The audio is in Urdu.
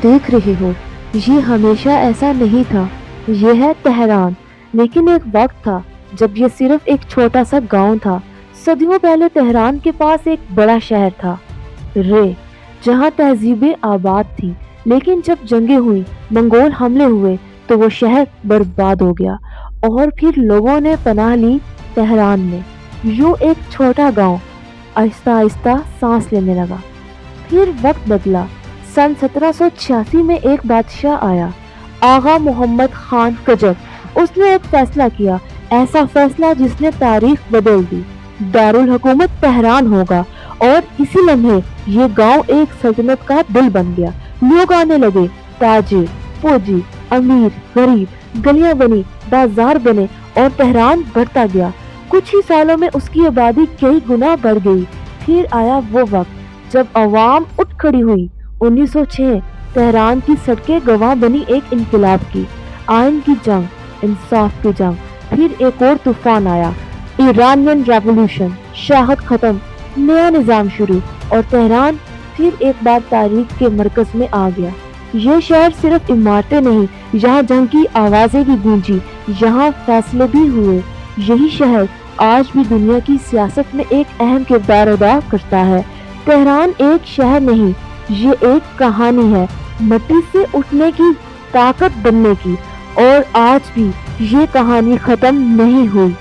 دیکھ رہے ہو یہ ہمیشہ ایسا نہیں تھا۔ یہ ہے تہران۔ لیکن ایک وقت تھا جب یہ صرف ایک چھوٹا سا گاؤں تھا۔ صدیوں پہلے تہران کے پاس ایک بڑا شہر تھا، رے، جہاں تہذیبیں آباد تھی۔ لیکن جب جنگیں ہوئی، منگول حملے ہوئے تو وہ شہر برباد ہو گیا اور پھر لوگوں نے پناہ لی تہران میں۔ یوں ایک چھوٹا گاؤں آہستہ آہستہ سانس لینے لگا۔ پھر وقت بدلا۔ سن 1786 میں ایک بادشاہ آیا، آغا محمد خان قجر۔ اس نے ایک فیصلہ کیا، ایسا فیصلہ جس نے تاریخ بدل دی۔ دارالحکومت تہران ہوگا، اور اسی لمحے یہ گاؤں ایک سلطنت کا دل بن گیا۔ لوگ آنے لگے، تاجر، فوجی، امیر، غریب، گلیاں بنی، بازار بنے، اور تہران بڑھتا گیا۔ کچھ ہی سالوں میں اس کی آبادی کئی گنا بڑھ گئی۔ پھر آیا وہ وقت جب عوام اٹھ کھڑی ہوئی۔ 1906 تہران کی سڑکیں گواہ بنی ایک انقلاب کی، آئین کی جنگ، انصاف کی جنگ۔ پھر ایک اور طوفان آیا، ایرانین ریولوشن۔ شاہت ختم، نیا نظام شروع، اور تہران پھر ایک بار تاریخ کے مرکز میں آ گیا۔ یہ شہر صرف عمارتیں نہیں، یہاں جنگ کی آوازیں بھی گونجی، یہاں فیصلے بھی ہوئے۔ یہی شہر آج بھی دنیا کی سیاست میں ایک اہم کردار ادا کرتا ہے۔ تہران ایک شہر نہیں، یہ ایک کہانی ہے، مٹی سے اٹھنے کی، طاقت بننے کی، اور آج بھی یہ کہانی ختم نہیں ہوئی۔